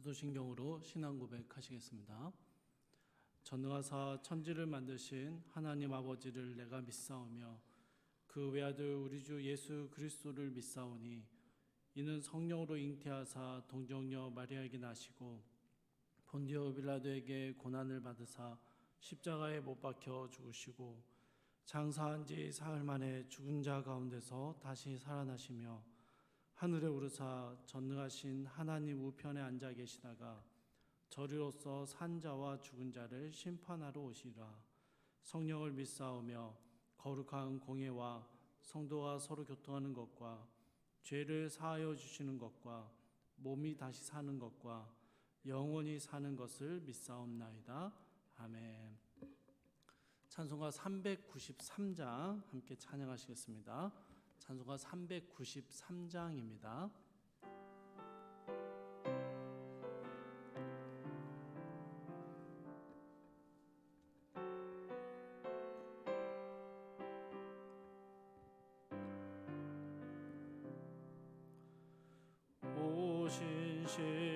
사도신경으로 신앙 고백하시겠습니다. 전능하사 천지를 만드신 하나님 아버지를 내가 믿사오며 그 외아들 우리 주 예수 그리스도를 믿사오니 이는 성령으로 잉태하사 동정녀 마리아에게 나시고 본디오 빌라도에게 고난을 받으사 십자가에 못 박혀 죽으시고 장사한 지 사흘 만에 죽은 자 가운데서 다시 살아나시며 하늘에 오르사 전능하신 하나님 우편에 앉아 계시다가 저리로서 산 자와 죽은 자를 심판하러 오시리라. 성령을 믿사오며 거룩한 공예와 성도가 서로 교통하는 것과 죄를 사하여 주시는 것과 몸이 다시 사는 것과 영원히 사는 것을 믿사옵나이다. 아멘. 찬송가 393장 함께 찬양하시겠습니다. 찬송가 393장입니다.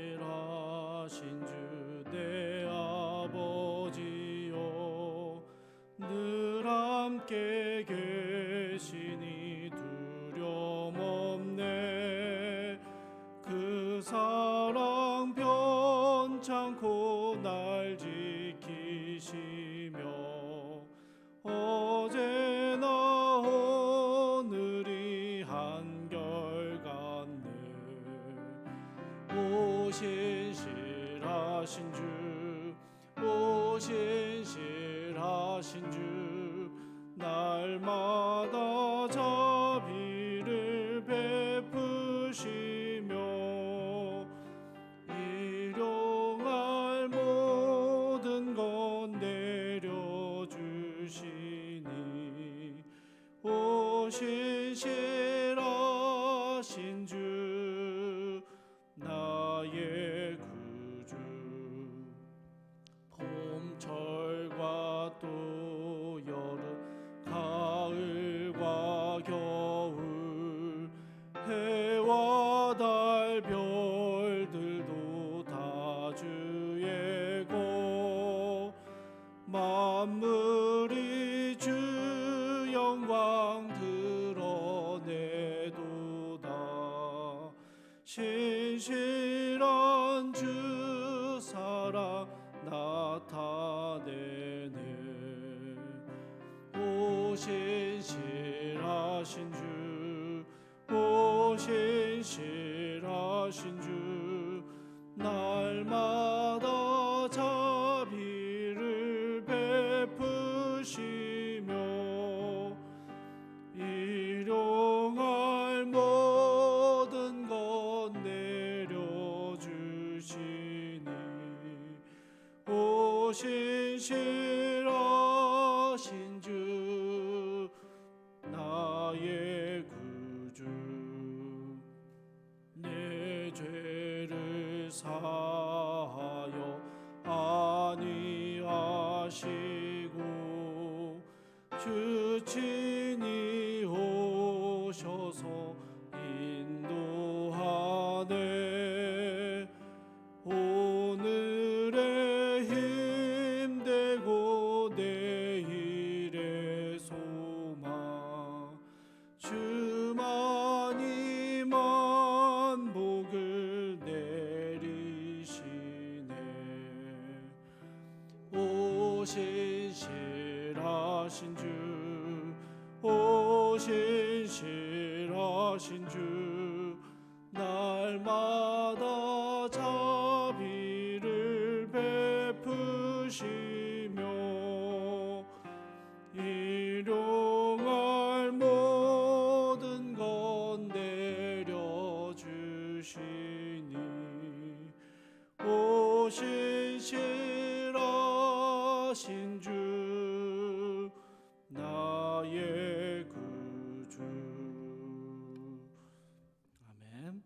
신실하신 주 내 아버지여 늘 함께 계시니 두려움 없네. 그 사랑 변찮고 날 지키시며 어제나 오늘이 한결같네. 오 신실하신 주, 오 신실하신 주, 날마다 자비를 베푸시며 일용할 모든 것 내려주시니 오 신실하신 주 나의 구주. 봄철과 또 여름 가을과 겨울 해와 달 별들도 다 주의 것 만물이 주 영광 드러내도다. 신실한 주 사랑 나타내네. 오 신실하신 주, 오 신실하신 주, 날마다 자비를 베푸시며 일용할 모든 것 내려주시니 오 신실하신 주 나의 구주. 내 죄를 사하여 아니하시고 주 친히 오셔서 인도하네. 오늘의 힘되고 내일의 소망 주만이 만복을 내리시네. 오 신실하신 주, 오 신실하신 주, 날마다 자비를 베푸시며 일용할 모든 것 내려주시니 오 신실하신 주 나의 구주. 아멘.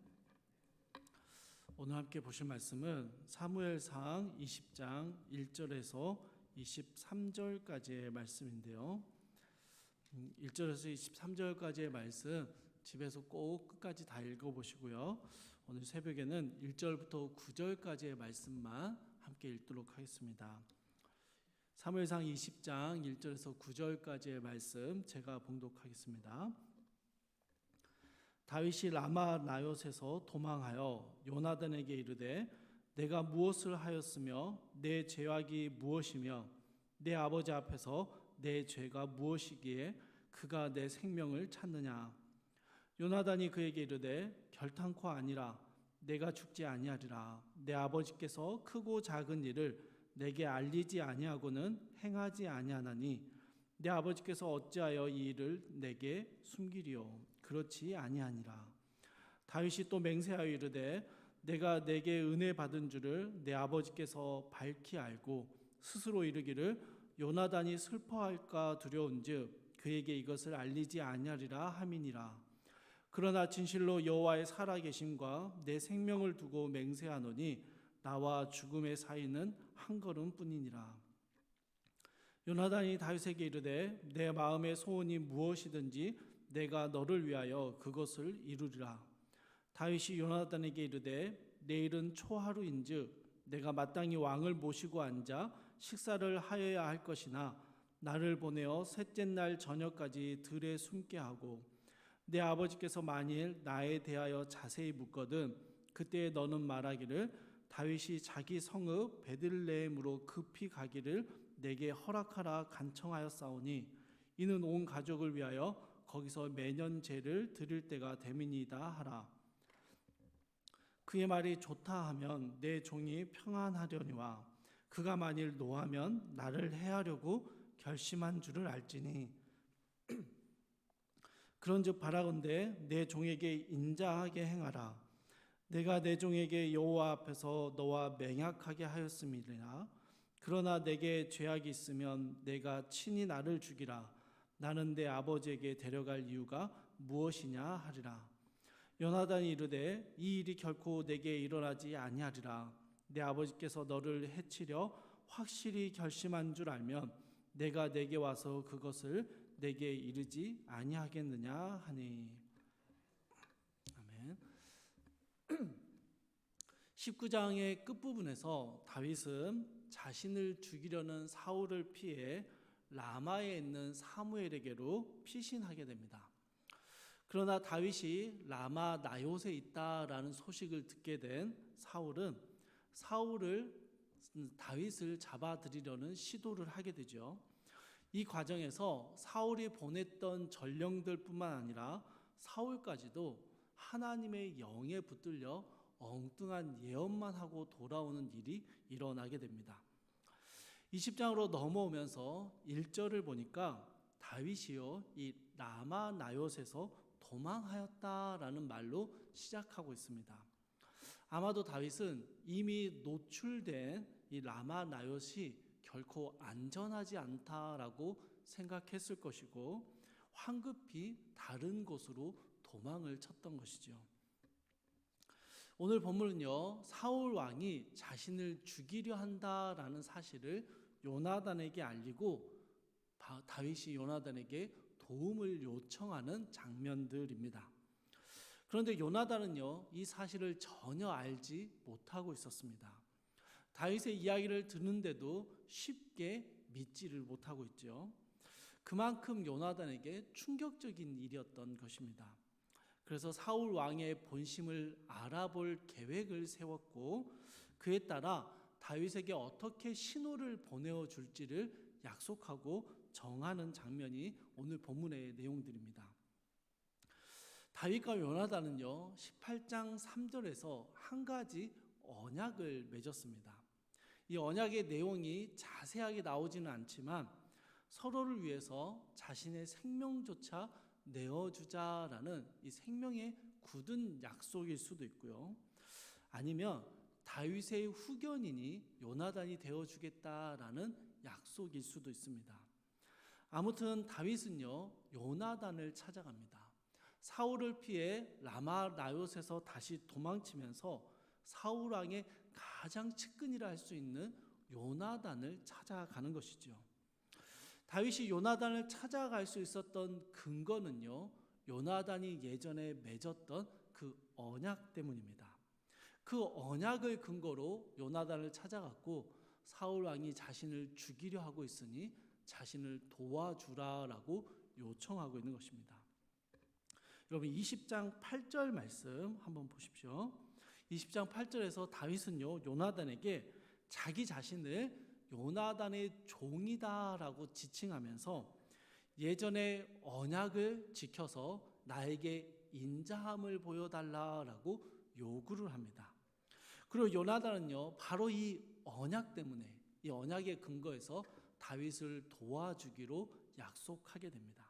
오늘 함께 보실 말씀은 사무엘상 20장 1절에서 23절까지의 말씀인데요. 1절에서 23절까지의 말씀 집에서 꼭 끝까지 다 읽어보시고요. 오늘 새벽에는 1절부터 9절까지의 말씀만 함께 읽도록 하겠습니다. 사무엘상 20장 1절에서 9절까지의 말씀 제가 봉독하겠습니다. 다윗이 라마 나요스에서 도망하여 요나단에게 이르되 내가 무엇을 하였으며 내 죄악이 무엇이며 내 아버지 앞에서 내 죄가 무엇이기에 그가 내 생명을 찾느냐. 요나단이 그에게 이르되 결탄코 아니라 내가 죽지 아니하리라. 내 아버지께서 크고 작은 일을 내게 알리지 아니하고는 행하지 아니하나니 내 아버지께서 어찌하여 이 일을 내게 숨기리요. 그렇지 아니하니라. 다윗이 또 맹세하여 이르되 내가 내게 은혜 받은 줄을 내 아버지께서 밝히 알고 스스로 이르기를 요나단이 슬퍼할까 두려운즉 그에게 이것을 알리지 아니하리라 함이니라. 그러나 진실로 여호와의 살아계심과 내 생명을 두고 맹세하노니 나와 죽음의 사이는 한 걸음뿐이니라. 요나단이 다윗에게 이르되 내 마음의 소원이 무엇이든지 내가 너를 위하여 그것을 이루리라. 다윗이 요나단에게 이르되 내일은 초하루인즉 내가 마땅히 왕을 모시고 앉아 식사를 하여야 할 것이나 나를 보내어 셋째 날 저녁까지 들에 숨게 하고 내 아버지께서 만일 나에 대하여 자세히 묻거든 그때 너는 말하기를 다윗이 자기 성읍 베들레헴으로 급히 가기를 내게 허락하라 간청하였사오니 이는 온 가족을 위하여 거기서 매년 제를 드릴 때가 됨이니이다 하라. 그의 말이 좋다 하면 내 종이 평안하려니와 그가 만일 노하면 나를 해하려고 결심한 줄을 알지니 그런즉 바라건대 내 종에게 인자하게 행하라. 내가 내 종에게 여호와 앞에서 너와 맹약하게 하였음이니라. 그러나 내게 죄악이 있으면 내가 친히 나를 죽이라. 나는 내 아버지에게 데려갈 이유가 무엇이냐 하리라. 요나단이 이르되 이 일이 결코 내게 일어나지 아니하리라. 내 아버지께서 너를 해치려 확실히 결심한 줄 알면 내가 내게 와서 그것을 내게 이르지 아니하겠느냐 하니. 아멘. 19장의 끝부분에서 다윗은 자신을 죽이려는 사울을 피해 라마에 있는 사무엘에게로 피신하게 됩니다. 그러나 다윗이 라마 나요스에 있다라는 소식을 듣게 된 사울은 다윗을 잡아들이려는 시도를 하게 되죠. 이 과정에서 사울이 보냈던 전령들뿐만 아니라 사울까지도 하나님의 영에 붙들려 엉뚱한 예언만 하고 돌아오는 일이 일어나게 됩니다. 20장으로 넘어오면서 1절을 보니까 다윗이요 이 라마 나요스에서 도망하였다라는 말로 시작하고 있습니다. 아마도 다윗은 이미 노출된 이 라마 나요스이 결코 안전하지 않다라고 생각했을 것이고 황급히 다른 곳으로 도망을 쳤던 것이죠. 오늘 본문은요 사울 왕이 자신을 죽이려 한다라는 사실을 요나단에게 알리고 다윗이 요나단에게 도움을 요청하는 장면들입니다. 그런데 요나단은요 이 사실을 전혀 알지 못하고 있었습니다. 다윗의 이야기를 듣는데도 쉽게 믿지를 못하고 있죠. 그만큼 요나단에게 충격적인 일이었던 것입니다. 그래서 사울 왕의 본심을 알아볼 계획을 세웠고 그에 따라 다윗에게 어떻게 신호를 보내어 줄지를 약속하고 정하는 장면이 오늘 본문의 내용들입니다. 다윗과 요나단은요 18장 3절에서 한 가지 언약을 맺었습니다. 이 언약의 내용이 자세하게 나오지는 않지만 서로를 위해서 자신의 생명조차 내어주자라는 이 생명의 굳은 약속일 수도 있고요. 아니면 다윗의 후견인이 요나단이 되어주겠다라는 약속일 수도 있습니다. 아무튼 다윗은요 요나단을 찾아갑니다. 사울을 피해 라마 나요스에서 다시 도망치면서 사울 왕의 가장 측근이라 할 수 있는 요나단을 찾아가는 것이죠. 다윗이 요나단을 찾아갈 수 있었던 근거는요 요나단이 예전에 맺었던 그 언약 때문입니다. 그 언약을 근거로 요나단을 찾아갔고 사울 왕이 자신을 죽이려 하고 있으니 자신을 도와주라라고 요청하고 있는 것입니다. 여러분 20장 8절 말씀 한번 보십시오. 20장 8절에서 다윗은요 요나단에게 자기 자신을 요나단의 종이다라고 지칭하면서 예전의 언약을 지켜서 나에게 인자함을 보여달라라고 요구를 합니다. 그리고 요나단은요 바로 이 언약 때문에 이 언약의 근거에서 다윗을 도와주기로 약속하게 됩니다.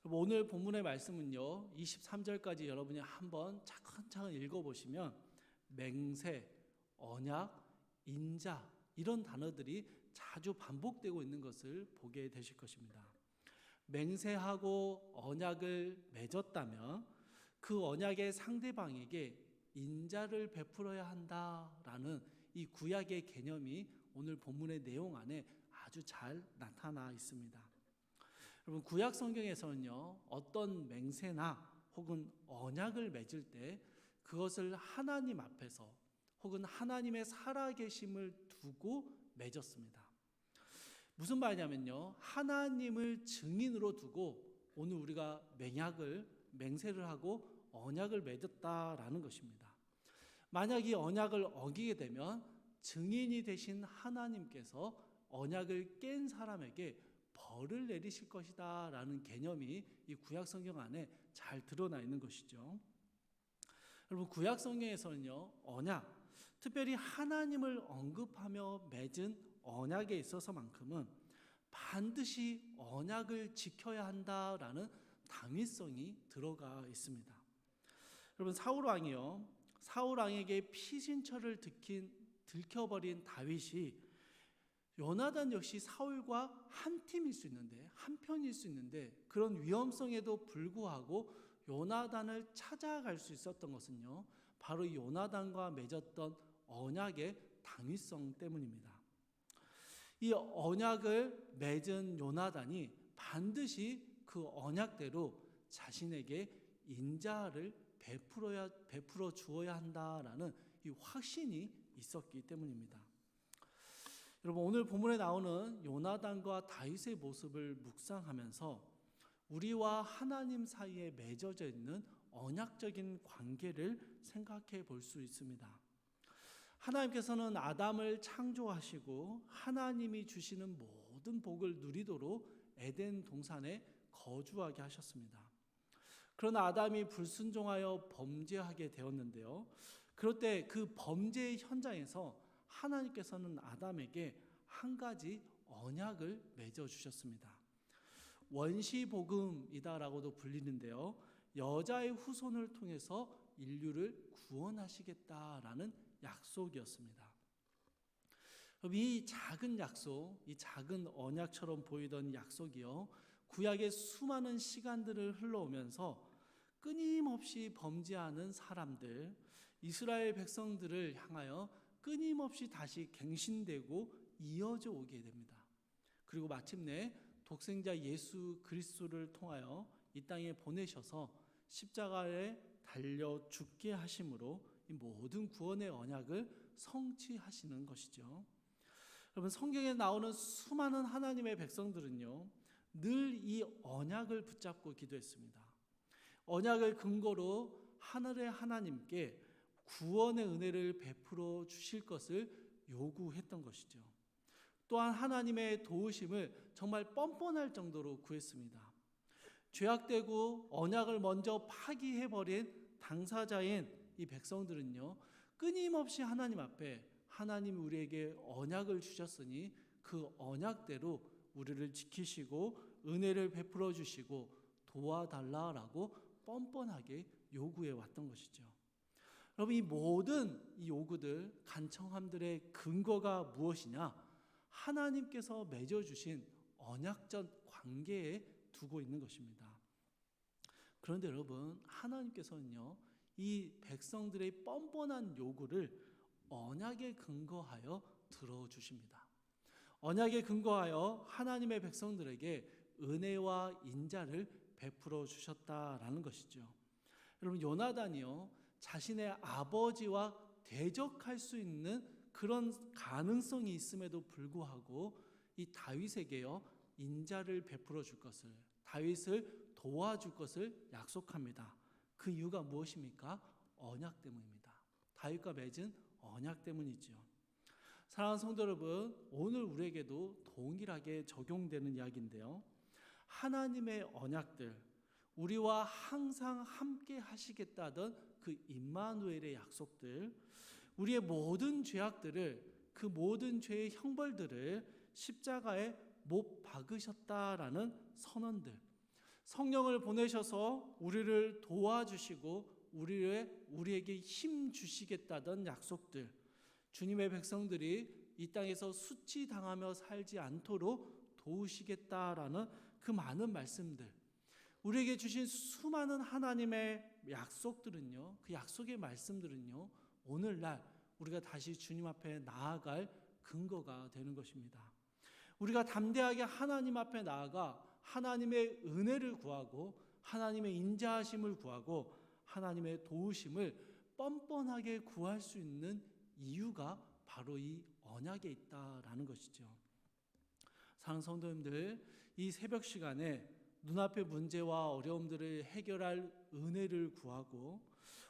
오늘 본문의 말씀은요 23절까지 여러분이 한번 차근차근 읽어보시면 맹세, 언약, 인자 이런 단어들이 자주 반복되고 있는 것을 보게 되실 것입니다. 맹세하고 언약을 맺었다면 그 언약의 상대방에게 인자를 베풀어야 한다라는 이 구약의 개념이 오늘 본문의 내용 안에 아주 잘 나타나 있습니다. 여러분 구약 성경에서는요 어떤 맹세나 혹은 언약을 맺을 때 그것을 하나님 앞에서 혹은 하나님의 살아계심을 두고 맺었습니다. 무슨 말이냐면요 하나님을 증인으로 두고 오늘 우리가 맹세를 하고 언약을 맺었다라는 것입니다. 만약 이 언약을 어기게 되면 증인이 되신 하나님께서 언약을 깬 사람에게 벌을 내리실 것이다 라는 개념이 이 구약 성경 안에 잘 드러나 있는 것이죠. 여러분 구약 성경에서는요 언약, 특별히 하나님을 언급하며 맺은 언약에 있어서만큼은 반드시 언약을 지켜야 한다라는 당위성이 들어가 있습니다. 여러분 사울 왕에게 피신처를 들켜버린 다윗이 요나단 역시 사울과 한 팀일 수 있는데 한 편일 수 있는데 그런 위험성에도 불구하고 요나단을 찾아갈 수 있었던 것은요 바로 요나단과 맺었던 언약의 당위성 때문입니다. 이 언약을 맺은 요나단이 반드시 그 언약대로 자신에게 인자를 베풀어 주어야 한다라는 이 확신이 있었기 때문입니다. 여러분 오늘 본문에 나오는 요나단과 다윗의 모습을 묵상하면서 우리와 하나님 사이에 맺어져 있는 언약적인 관계를 생각해 볼 수 있습니다. 하나님께서는 아담을 창조하시고 하나님이 주시는 모든 복을 누리도록 에덴 동산에 거주하게 하셨습니다. 그러나 아담이 불순종하여 범죄하게 되었는데요. 그럴 때 그 범죄의 현장에서 하나님께서는 아담에게 한 가지 언약을 맺어 주셨습니다. 원시복음이다라고도 불리는데요. 여자의 후손을 통해서 인류를 구원하시겠다라는 약속이었습니다. 이 작은 약속, 이 작은 언약처럼 보이던 약속이요. 구약의 수많은 시간들을 흘러오면서 끊임없이 범죄하는 사람들, 이스라엘 백성들을 향하여 끊임없이 다시 갱신되고 이어져 오게 됩니다. 그리고 마침내 독생자 예수 그리스도를 통하여 이 땅에 보내셔서 십자가에 달려 죽게 하심으로 이 모든 구원의 언약을 성취하시는 것이죠. 여러분 성경에 나오는 수많은 하나님의 백성들은요 늘 이 언약을 붙잡고 기도했습니다. 언약을 근거로 하늘의 하나님께 구원의 은혜를 베풀어 주실 것을 요구했던 것이죠. 또한 하나님의 도우심을 정말 뻔뻔할 정도로 구했습니다. 죄악되고 언약을 먼저 파기해버린 당사자인 이 백성들은요 끊임없이 하나님 앞에 하나님이 우리에게 언약을 주셨으니 그 언약대로 우리를 지키시고 은혜를 베풀어 주시고 도와달라라고 뻔뻔하게 요구해 왔던 것이죠. 여러분 이 모든 이 요구들, 간청함들의 근거가 무엇이냐? 하나님께서 맺어주신 언약적 관계에 두고 있는 것입니다. 그런데 여러분 하나님께서는요 이 백성들의 뻔뻔한 요구를 언약에 근거하여 들어주십니다. 언약에 근거하여 하나님의 백성들에게 은혜와 인자를 베풀어 주셨다라는 것이죠. 여러분 요나단이요 자신의 아버지와 대적할 수 있는 그런 가능성이 있음에도 불구하고 이 다윗에게요 인자를 베풀어 줄 것을, 다윗을 도와줄 것을 약속합니다. 그 이유가 무엇입니까? 언약 때문입니다. 다윗과 맺은 언약 때문이죠. 사랑하는 성도 여러분, 오늘 우리에게도 동일하게 적용되는 이야기인데요. 하나님의 언약들, 우리와 항상 함께 하시겠다던 그 임마누엘의 약속들, 우리의 모든 죄악들을, 그 모든 죄의 형벌들을 십자가에 못 박으셨다라는 선언들, 성령을 보내셔서 우리를 도와주시고 우리에게 힘 주시겠다던 약속들, 주님의 백성들이 이 땅에서 수치당하며 살지 않도록 도우시겠다라는 그 많은 말씀들, 우리에게 주신 수많은 하나님의 약속들은요, 그 약속의 말씀들은요, 오늘날 우리가 다시 주님 앞에 나아갈 근거가 되는 것입니다. 우리가 담대하게 하나님 앞에 나아가 하나님의 은혜를 구하고 하나님의 인자하심을 구하고 하나님의 도우심을 뻔뻔하게 구할 수 있는 이유가 바로 이 언약에 있다라는 것이죠. 사랑하는 성도님들, 이 새벽 시간에 눈앞의 문제와 어려움들을 해결할 은혜를 구하고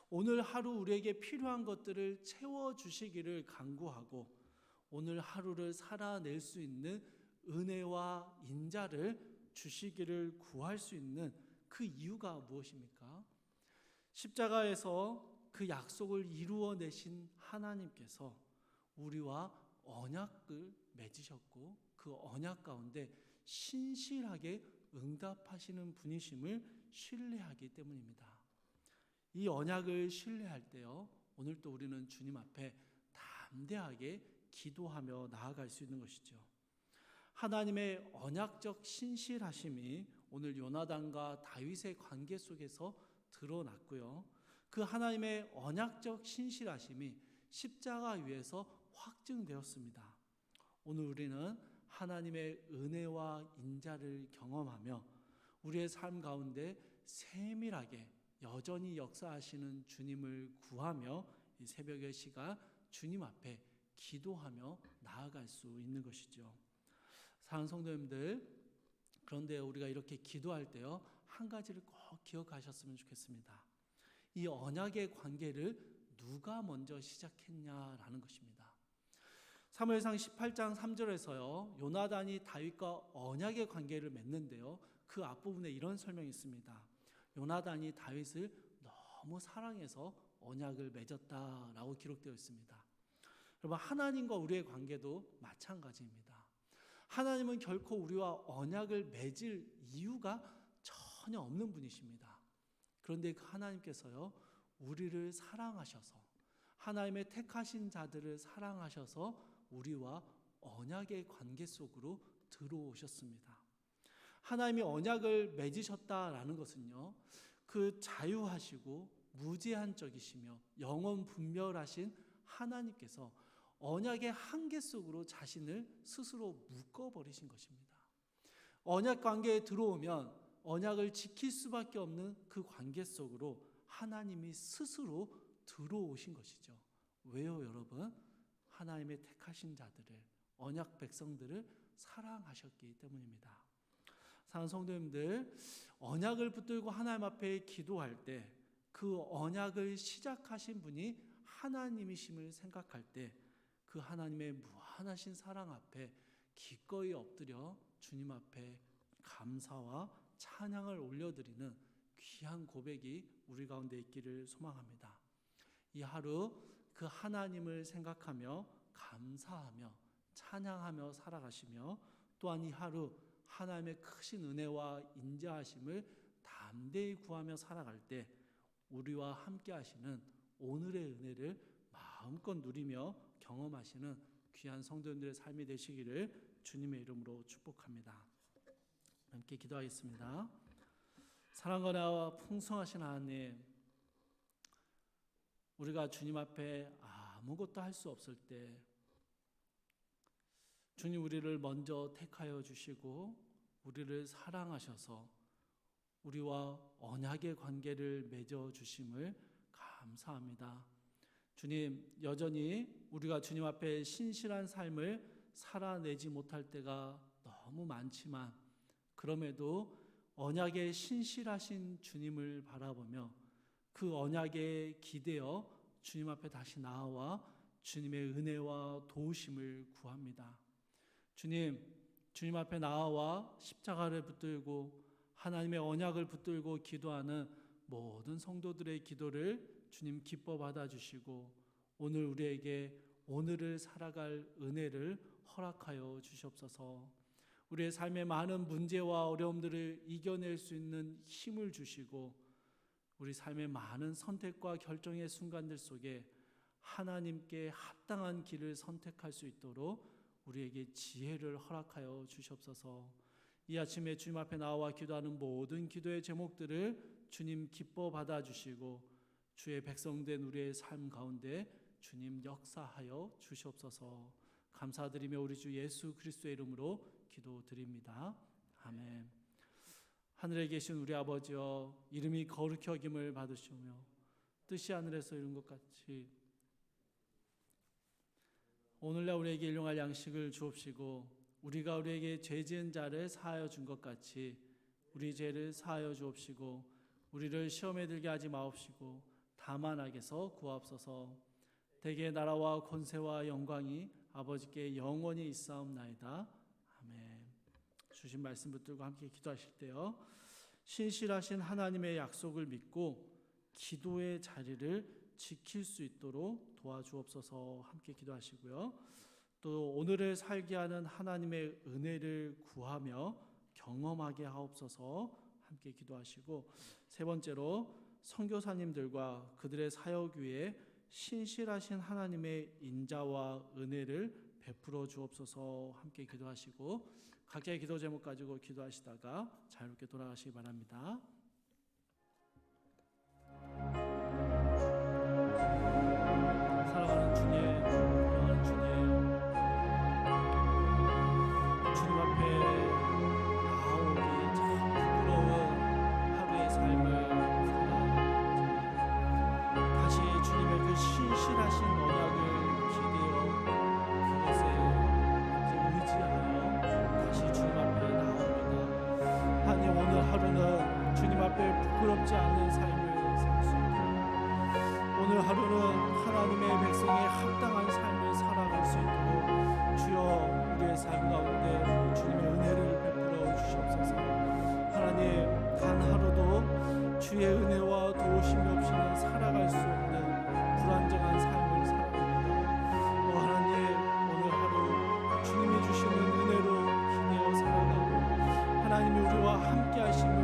오늘 하루 우리에게 필요한 것들을 채워주시기를 간구하고 오늘 하루를 살아낼 수 있는 은혜와 인자를 주시기를 구할 수 있는 그 이유가 무엇입니까? 십자가에서 그 약속을 이루어내신 하나님께서 우리와 언약을 맺으셨고 그 언약 가운데 신실하게 응답하시는 분이심을 신뢰하기 때문입니다. 이 언약을 신뢰할 때요, 오늘 또 우리는 주님 앞에 담대하게 기도하며 나아갈 수 있는 것이죠. 하나님의 언약적 신실하심이 오늘 요나단과 다윗의 관계 속에서 드러났고요. 그 하나님의 언약적 신실하심이 십자가 위에서 확증되었습니다. 오늘 우리는 하나님의 은혜와 인자를 경험하며 우리의 삶 가운데 세밀하게 여전히 역사하시는 주님을 구하며 이 새벽의 시간 주님 앞에 기도하며 나아갈 수 있는 것이죠. 사랑하는 성도님들, 그런데 우리가 이렇게 기도할 때요, 한 가지를 꼭 기억하셨으면 좋겠습니다. 이 언약의 관계를 누가 먼저 시작했냐라는 것입니다. 사무엘상 18장 3절에서요, 요나단이 다윗과 언약의 관계를 맺는데요, 그 앞부분에 이런 설명이 있습니다. 요나단이 다윗을 너무 사랑해서 언약을 맺었다라고 기록되어 있습니다. 여러분, 하나님과 우리의 관계도 마찬가지입니다. 하나님은 결코 우리와 언약을 맺을 이유가 전혀 없는 분이십니다. 그런데 그 하나님께서요, 우리를 사랑하셔서 하나님의 택하신 자들을 사랑하셔서 우리와 언약의 관계 속으로 들어오셨습니다. 하나님이 언약을 맺으셨다라는 것은요, 그 자유하시고 무제한적이시며 영원 분별하신 하나님께서 언약의 한계 속으로 자신을 스스로 묶어버리신 것입니다. 언약 관계에 들어오면 언약을 지킬 수밖에 없는 그 관계 속으로 하나님이 스스로 들어오신 것이죠. 왜요, 여러분? 하나님의 택하신 자들을, 언약 백성들을 사랑하셨기 때문입니다. 사랑하는 성도님들, 언약을 붙들고 하나님 앞에 기도할 때 그 언약을 시작하신 분이 하나님이심을 생각할 때 그 하나님의 무한하신 사랑 앞에 기꺼이 엎드려 주님 앞에 감사와 찬양을 올려드리는 귀한 고백이 우리 가운데 있기를 소망합니다. 이 하루 그 하나님을 생각하며 감사하며 찬양하며 살아가시며 또한 이 하루 하나님의 크신 은혜와 인자하심을 담대히 구하며 살아갈 때 우리와 함께 하시는 오늘의 은혜를 마음껏 누리며 경험하시는 귀한 성도님들의 삶이 되시기를 주님의 이름으로 축복합니다. 함께 기도하겠습니다. 사랑과 풍성하신 하나님, 우리가 주님 앞에 아무것도 할 수 없을 때 주님 우리를 먼저 택하여 주시고 우리를 사랑하셔서 우리와 언약의 관계를 맺어 주심을 감사합니다. 주님, 여전히 우리가 주님 앞에 신실한 삶을 살아내지 못할 때가 너무 많지만 그럼에도 언약에 신실하신 주님을 바라보며 그 언약에 기대어 주님 앞에 다시 나아와 주님의 은혜와 도우심을 구합니다. 주님 앞에 나아와 십자가를 붙들고 하나님의 언약을 붙들고 기도하는 모든 성도들의 기도를 주님 기뻐 받아주시고 오늘 우리에게 오늘을 살아갈 은혜를 허락하여 주시옵소서. 우리의 삶의 많은 문제와 어려움들을 이겨낼 수 있는 힘을 주시고 우리 삶의 많은 선택과 결정의 순간들 속에 하나님께 합당한 길을 선택할 수 있도록 우리에게 지혜를 허락하여 주시옵소서. 이 아침에 주님 앞에 나와 기도하는 모든 기도의 제목들을 주님 기뻐 받아주시고 주의 백성된 우리의 삶 가운데 주님 역사하여 주시옵소서. 감사드리며 우리 주 예수 그리스도의 이름으로 기도드립니다. 아멘. 하늘에 계신 우리 아버지여, 이름이 거룩히 여김을 받으시오며 뜻이 하늘에서 이룬 것 같이 오늘날 우리에게 일용할 양식을 주옵시고 우리가 우리에게 죄 지은 자를 사하여 준 것 같이 우리 죄를 사하여 주옵시고 우리를 시험에 들게 하지 마옵시고 다만 악에서 구하옵소서. 대개 나라와 권세와 영광이 아버지께 영원히 있사옵나이다. 아멘. 주신 말씀 붙들고 함께 기도하실 때요, 신실하신 하나님의 약속을 믿고 기도의 자리를 지킬 수 있도록 도와주옵소서. 함께 기도하시고요. 또 오늘을 살게 하는 하나님의 은혜를 구하며 경험하게 하옵소서. 함께 기도하시고, 세 번째로 선교사님들과 그들의 사역 위에 신실하신 하나님의 인자와 은혜를 베풀어 주옵소서. 함께 기도하시고 각자의 기도 제목 가지고 기도하시다가 자유롭게 돌아가시기 바랍니다. 사랑하는 주님, 영원한 주님, 주님 앞에 나오기 참 부끄러운 하루의 삶을 살아 다시 주님의 그 신실하신 언약을 기대어 그것에 의지하여 다시 주님 앞에 나옵니다. 하나님, 오늘 하루는 주님 앞에 부끄럽지 않은 삶을 살 수 있도록, 오늘 하루는 하나님의 백성의 합당한 삶을 살아갈 수 있도록 주여 우리의 삶 가운데 주님의 은혜를 베풀어 주시옵소서. 하나님, 단 하루도 주의 은혜와 도우심이 없이는 살아갈 수 없는 불안정한 삶을 살아갑니다. 하나님, 오늘 하루 주님이 주시는 은혜로 기대어 살아가고 하나님이 우리와 함께 하심을